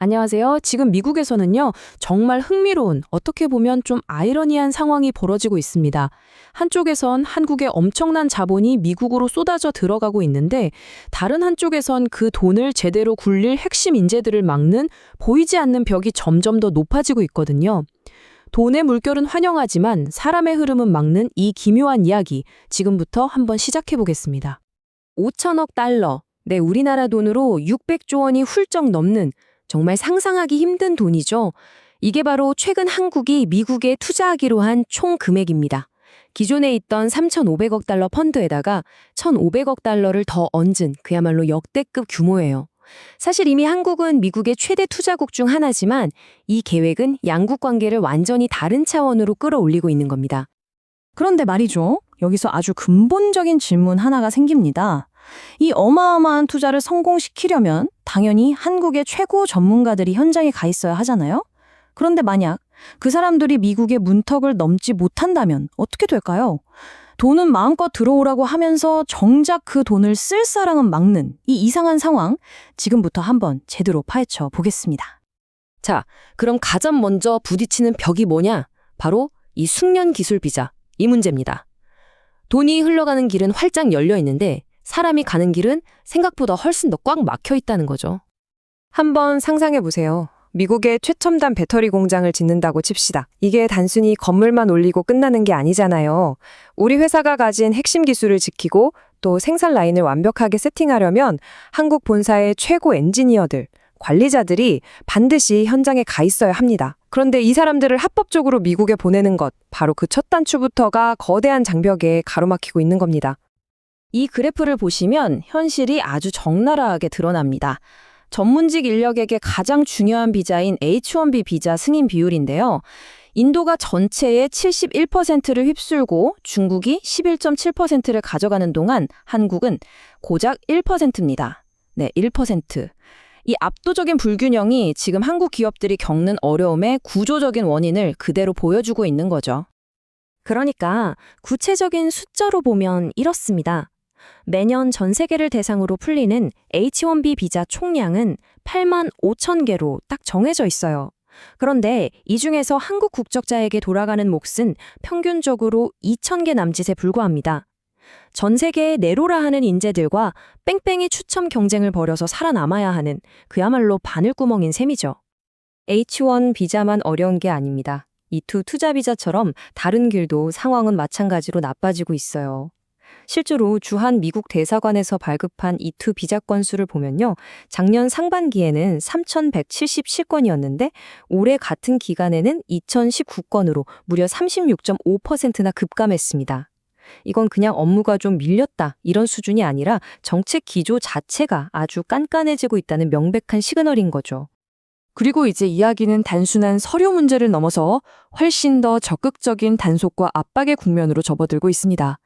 안녕하세요. 지금 미국에서는요, 정말 흥미로운, 어떻게 보면 좀 아이러니한 상황이 벌어지고 있습니다. 한쪽에선 한국의 엄청난 자본이 미국으로 쏟아져 들어가고 있는데, 다른 한쪽에선 그 돈을 제대로 굴릴 핵심 인재들을 막는 보이지 않는 벽이 점점 더 높아지고 있거든요. 돈의 물결은 환영하지만 사람의 흐름은 막는 이 기묘한 이야기, 지금부터 한번 시작해 보겠습니다. 5천억 달러, 네, 우리나라 돈으로 600조 원이 훌쩍 넘는 정말 상상하기 힘든 돈이죠. 이게 바로 최근 한국이 미국에 투자하기로 한 총 금액입니다. 기존에 있던 3,500억 달러 펀드에다가 1,500억 달러를 더 얹은 그야말로 역대급 규모예요. 사실 이미 한국은 미국의 최대 투자국 중 하나지만 이 계획은 양국 관계를 완전히 다른 차원으로 끌어올리고 있는 겁니다. 그런데 말이죠. 여기서 아주 근본적인 질문 하나가 생깁니다. 이 어마어마한 투자를 성공시키려면 당연히 한국의 최고 전문가들이 현장에 가 있어야 하잖아요? 그런데 만약 그 사람들이 미국의 문턱을 넘지 못한다면 어떻게 될까요? 돈은 마음껏 들어오라고 하면서 정작 그 돈을 쓸 사람은 막는 이 이상한 상황, 지금부터 한번 제대로 파헤쳐 보겠습니다. 자, 그럼 가장 먼저 부딪히는 벽이 뭐냐? 바로 이 숙련 기술 비자, 이 문제입니다. 돈이 흘러가는 길은 활짝 열려 있는데 사람이 가는 길은 생각보다 훨씬 더 꽉 막혀 있다는 거죠. 한번 상상해 보세요. 미국의 최첨단 배터리 공장을 짓는다고 칩시다. 이게 단순히 건물만 올리고 끝나는 게 아니잖아요. 우리 회사가 가진 핵심 기술을 지키고 또 생산 라인을 완벽하게 세팅하려면 한국 본사의 최고 엔지니어들, 관리자들이 반드시 현장에 가 있어야 합니다. 그런데 이 사람들을 합법적으로 미국에 보내는 것, 바로 그 첫 단추부터가 거대한 장벽에 가로막히고 있는 겁니다. 이 그래프를 보시면 현실이 아주 적나라하게 드러납니다. 전문직 인력에게 가장 중요한 비자인 H-1B 비자 승인 비율인데요. 인도가 전체의 71%를 휩쓸고 중국이 11.7%를 가져가는 동안 한국은 고작 1%입니다. 네, 1%. 이 압도적인 불균형이 지금 한국 기업들이 겪는 어려움의 구조적인 원인을 그대로 보여주고 있는 거죠. 그러니까 구체적인 숫자로 보면 이렇습니다. 매년 전 세계를 대상으로 풀리는 H-1B 비자 총량은 8만 5천 개로 딱 정해져 있어요. 그런데 이 중에서 한국 국적자에게 돌아가는 몫은 평균적으로 2천 개 남짓에 불과합니다. 전 세계에 내로라 하는 인재들과 뺑뺑이 추첨 경쟁을 벌여서 살아남아야 하는 그야말로 바늘구멍인 셈이죠. H1 비자만 어려운 게 아닙니다. E2 투자 비자처럼 다른 길도 상황은 마찬가지로 나빠지고 있어요. 실제로 주한 미국 대사관에서 발급한 E2 비자 건수를 보면요. 작년 상반기에는 3,177건이었는데 올해 같은 기간에는 2,019건으로 무려 36.5%나 급감했습니다. 이건 그냥 업무가 좀 밀렸다 이런 수준이 아니라 정책 기조 자체가 아주 깐깐해지고 있다는 명백한 시그널인 거죠. 그리고 이제 이야기는 단순한 서류 문제를 넘어서 훨씬 더 적극적인 단속과 압박의 국면으로 접어들고 있습니다.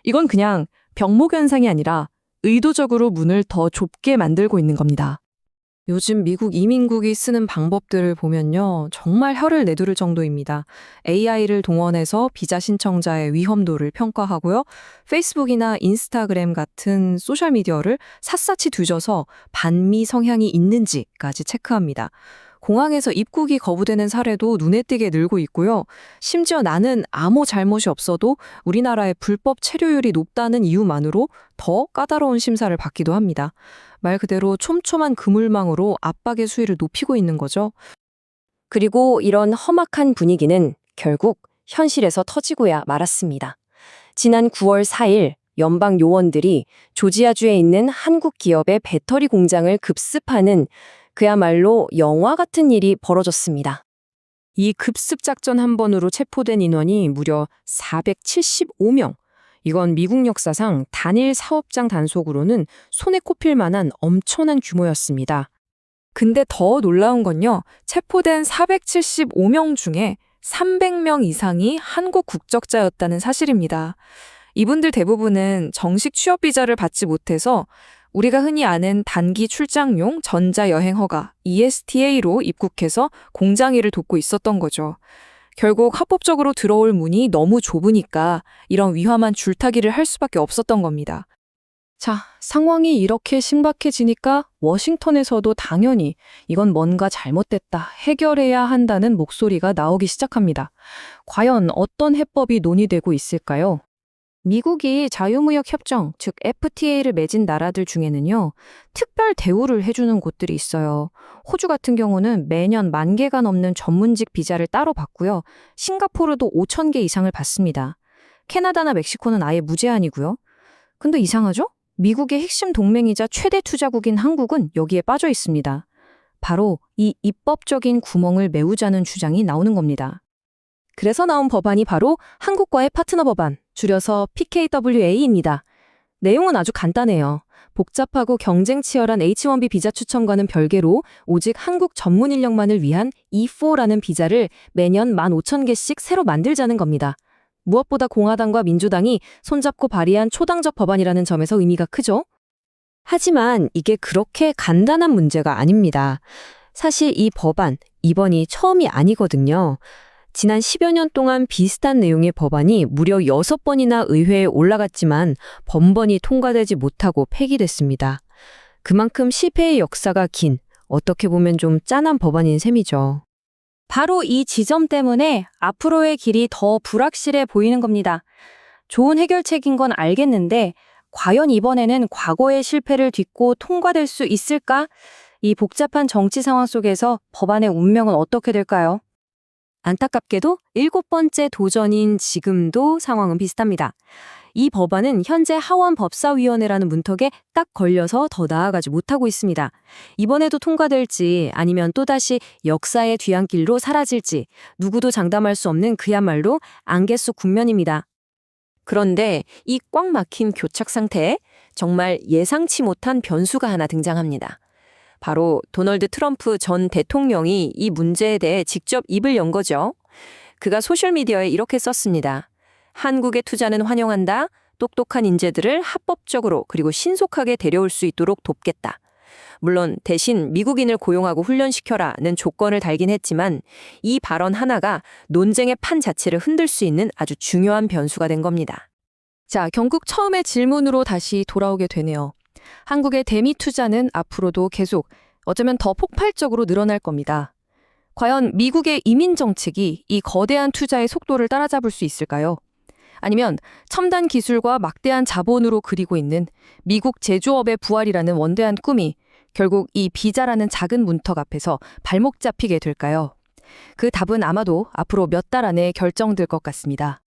이건 그냥 병목 현상이 아니라 의도적으로 문을 더 좁게 만들고 있는 겁니다. 요즘 미국 이민국이 쓰는 방법들을 보면요. 정말 혀를 내두를 정도입니다. AI를 동원해서 비자 신청자의 위험도를 평가하고요. 페이스북이나 인스타그램 같은 소셜미디어를 샅샅이 뒤져서 반미 성향이 있는지까지 체크합니다. 공항에서 입국이 거부되는 사례도 눈에 띄게 늘고 있고요. 심지어 나는 아무 잘못이 없어도 우리나라의 불법 체류율이 높다는 이유만으로 더 까다로운 심사를 받기도 합니다. 말 그대로 촘촘한 그물망으로 압박의 수위를 높이고 있는 거죠. 그리고 이런 험악한 분위기는 결국 현실에서 터지고야 말았습니다. 지난 9월 4일 연방 요원들이 조지아주에 있는 한국 기업의 배터리 공장을 급습하는 그야말로 영화 같은 일이 벌어졌습니다. 이 급습 작전 한 번으로 체포된 인원이 무려 475명. 이건 미국 역사상 단일 사업장 단속으로는 손에 꼽힐 만한 엄청난 규모였습니다. 근데 더 놀라운 건요. 체포된 475명 중에 300명 이상이 한국 국적자였다는 사실입니다. 이분들 대부분은 정식 취업 비자를 받지 못해서 우리가 흔히 아는 단기 출장용 전자여행 허가 ESTA로 입국해서 공장 일을 돕고 있었던 거죠. 결국 합법적으로 들어올 문이 너무 좁으니까 이런 위험한 줄타기를 할 수밖에 없었던 겁니다. 자, 상황이 이렇게 신박해지니까 워싱턴에서도 당연히 이건 뭔가 잘못됐다, 해결해야 한다는 목소리가 나오기 시작합니다. 과연 어떤 해법이 논의되고 있을까요? 미국이 자유무역 협정, 즉 FTA를 맺은 나라들 중에는요, 특별 대우를 해주는 곳들이 있어요. 호주 같은 경우는 매년 10,000개가 넘는 전문직 비자를 따로 받고요. 싱가포르도 5,000개 이상을 받습니다. 캐나다나 멕시코는 아예 무제한이고요. 근데 이상하죠? 미국의 핵심 동맹이자 최대 투자국인 한국은 여기에 빠져 있습니다. 바로 이 입법적인 구멍을 메우자는 주장이 나오는 겁니다. 그래서 나온 법안이 바로 한국과의 파트너 법안, 줄여서 PKWA입니다. 내용은 아주 간단해요. 복잡하고 경쟁 치열한 H-1B 비자 추첨과는 별개로 오직 한국 전문 인력만을 위한 E4라는 비자를 매년 15,000개씩 새로 만들자는 겁니다. 무엇보다 공화당과 민주당이 손잡고 발의한 초당적 법안이라는 점에서 의미가 크죠? 하지만 이게 그렇게 간단한 문제가 아닙니다. 사실 이 법안, 이번이 처음이 아니거든요. 지난 10여 년 동안 비슷한 내용의 법안이 무려 6번이나 의회에 올라갔지만 번번이 통과되지 못하고 폐기됐습니다. 그만큼 실패의 역사가 긴, 어떻게 보면 좀 짠한 법안인 셈이죠. 바로 이 지점 때문에 앞으로의 길이 더 불확실해 보이는 겁니다. 좋은 해결책인 건 알겠는데 과연 이번에는 과거의 실패를 딛고 통과될 수 있을까? 이 복잡한 정치 상황 속에서 법안의 운명은 어떻게 될까요? 안타깝게도 7번째 도전인 지금도 상황은 비슷합니다. 이 법안은 현재 하원 법사위원회라는 문턱에 딱 걸려서 더 나아가지 못하고 있습니다. 이번에도 통과될지 아니면 또다시 역사의 뒤안길로 사라질지 누구도 장담할 수 없는 그야말로 안개 속 국면입니다. 그런데 이 꽉 막힌 교착 상태에 정말 예상치 못한 변수가 하나 등장합니다. 바로 도널드 트럼프 전 대통령이 이 문제에 대해 직접 입을 연 거죠. 그가 소셜미디어에 이렇게 썼습니다. 한국의 투자는 환영한다. 똑똑한 인재들을 합법적으로 그리고 신속하게 데려올 수 있도록 돕겠다. 물론 대신 미국인을 고용하고 훈련시켜라는 조건을 달긴 했지만 이 발언 하나가 논쟁의 판 자체를 흔들 수 있는 아주 중요한 변수가 된 겁니다. 자, 결국 처음의 질문으로 다시 돌아오게 되네요. 한국의 대미 투자는 앞으로도 계속 어쩌면 더 폭발적으로 늘어날 겁니다. 과연 미국의 이민 정책이 이 거대한 투자의 속도를 따라잡을 수 있을까요? 아니면 첨단 기술과 막대한 자본으로 그리고 있는 미국 제조업의 부활이라는 원대한 꿈이 결국 이 비자라는 작은 문턱 앞에서 발목 잡히게 될까요? 그 답은 아마도 앞으로 몇 달 안에 결정될 것 같습니다.